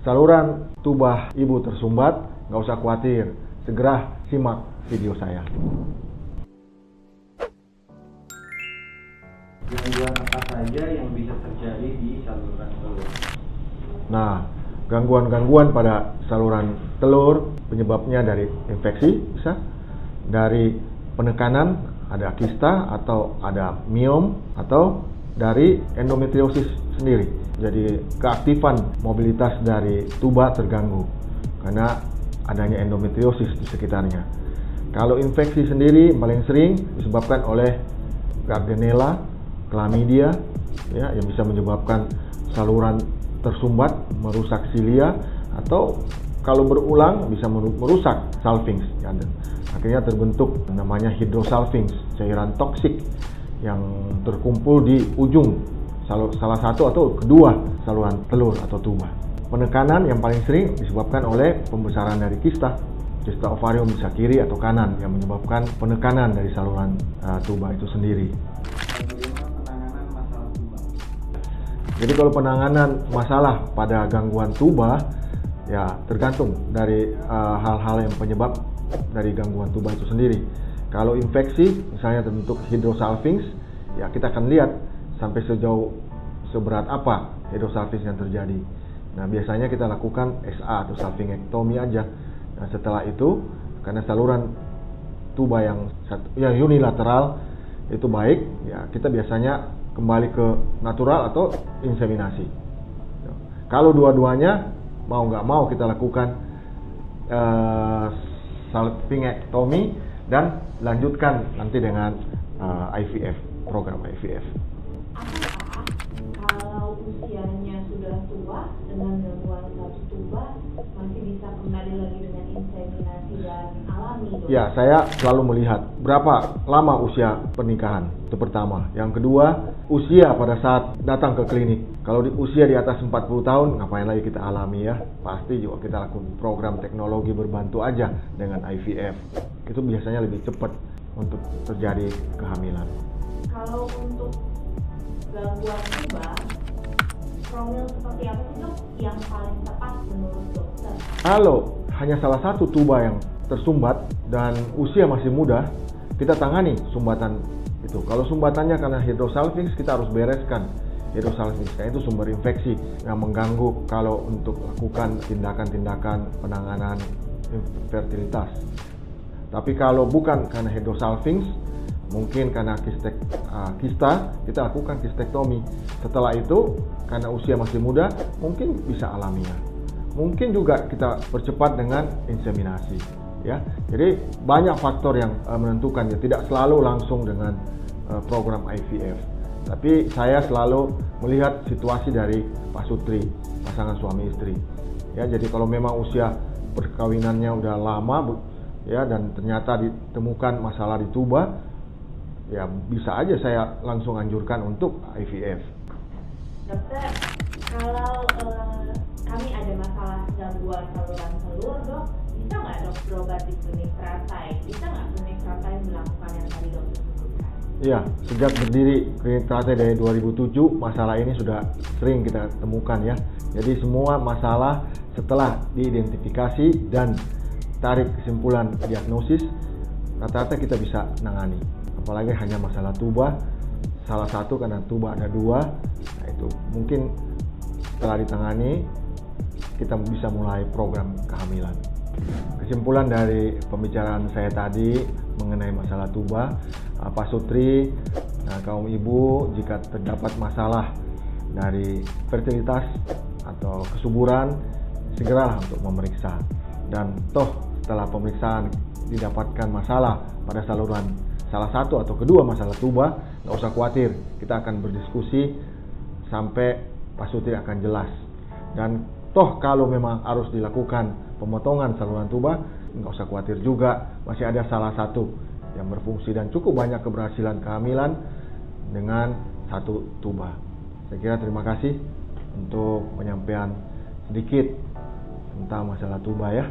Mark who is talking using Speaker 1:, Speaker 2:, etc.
Speaker 1: saluran tuba ibu tersumbat, nggak usah khawatir, segera simak video saya.
Speaker 2: Gangguan apa saja yang bisa terjadi di saluran telur?
Speaker 1: Nah, gangguan-gangguan pada saluran telur penyebabnya dari infeksi, bisa dari penekanan, ada kista atau ada miom, atau dari endometriosis sendiri. Jadi keaktifan mobilitas dari tuba terganggu karena adanya endometriosis di sekitarnya. Kalau infeksi sendiri paling sering disebabkan oleh Gardnerella, Chlamydia, ya, yang bisa menyebabkan saluran tersumbat, merusak silia, atau kalau berulang bisa merusak salvings. Ya, akhirnya terbentuk namanya hydrosalvings, cairan toksik yang terkumpul di ujung salah satu atau kedua saluran telur atau tuba. Penekanan yang paling sering disebabkan oleh pembesaran dari kista ovarium bisa kiri atau kanan yang menyebabkan penekanan dari saluran tuba itu sendiri. Jadi kalau penanganan masalah pada gangguan tuba, ya tergantung dari hal-hal yang penyebab dari gangguan tuba itu sendiri. Kalau infeksi, misalnya terbentuk hydrosalvings, ya kita akan lihat sampai seberat apa hydrosalvings yang terjadi. Nah, biasanya kita lakukan SA atau salpingectomy aja. Nah, setelah itu, karena saluran tuba yang unilateral itu baik, ya kita biasanya kembali ke natural atau inseminasi. Kalau dua-duanya mau nggak mau kita lakukan salpingectomy dan lanjutkan nanti dengan IVF, program IVF.
Speaker 3: Apakah kalau usianya sudah tua dengan gangguan satu tuba masih bisa kembali lagi dengan inseminasi dan alami, dok?
Speaker 1: Ya, saya selalu melihat berapa lama usia pernikahan, itu pertama. Yang kedua, usia pada saat datang ke klinik. Kalau di usia di atas 40 tahun, ngapain lagi kita alami ya? Pasti juga kita lakukan program teknologi berbantu aja dengan IVF. Itu biasanya lebih cepat untuk terjadi kehamilan.
Speaker 3: Kalau untuk gangguan tuba, profil seperti apa sih, dok, yang paling tepat menurut dokter?
Speaker 1: Kalau hanya salah satu tuba yang tersumbat dan usia masih muda, kita tangani sumbatan itu. Kalau sumbatannya karena hydrosalvings, kita harus bereskan hydrosalvings, karena itu sumber infeksi yang mengganggu kalau untuk lakukan tindakan-tindakan penanganan fertilitas. Tapi kalau bukan karena hydrosalvings, mungkin karena kista, kita lakukan kistektomi. Setelah itu, karena usia masih muda, mungkin bisa alamiah. Mungkin juga kita percepat dengan inseminasi. Ya, jadi banyak faktor yang menentukan, ya tidak selalu langsung dengan program IVF. Tapi saya selalu melihat situasi dari Pak Sutri, pasangan suami istri. Ya, jadi kalau memang usia perkawinannya udah lama, ya, dan ternyata ditemukan masalah di tuba, ya bisa aja saya langsung anjurkan untuk IVF.
Speaker 3: Dokter, kalau kami ada masalah gangguan saluran telur, dok, bisa nggak dok berobat di klinik teratai? Bisa nggak klinik teratai melakukan yang tadi dokter sebutkan?
Speaker 1: Iya, sejak berdiri klinik teratai dari 2007, masalah ini sudah sering kita temukan ya. Jadi semua masalah setelah diidentifikasi dan tarik kesimpulan diagnosis, rata-rata kita bisa nangani. Apalagi hanya masalah tuba, salah satu karena tuba ada dua, nah itu mungkin setelah ditangani kita bisa mulai program kehamilan. Kesimpulan dari pembicaraan saya tadi mengenai masalah tuba, Pak Sutri, kaum ibu, jika terdapat masalah dari fertilitas atau kesuburan, segeralah untuk memeriksa. Dan toh setelah pemeriksaan didapatkan masalah pada saluran salah satu atau kedua masalah tuba, nggak usah khawatir, kita akan berdiskusi sampai Pak Sutri akan jelas. Dan toh kalau memang harus dilakukan pemotongan saluran tuba, nggak usah khawatir juga, masih ada salah satu yang berfungsi dan cukup banyak keberhasilan kehamilan dengan satu tuba. Saya kira terima kasih untuk penyampaian sedikit tentang masalah tuba ya.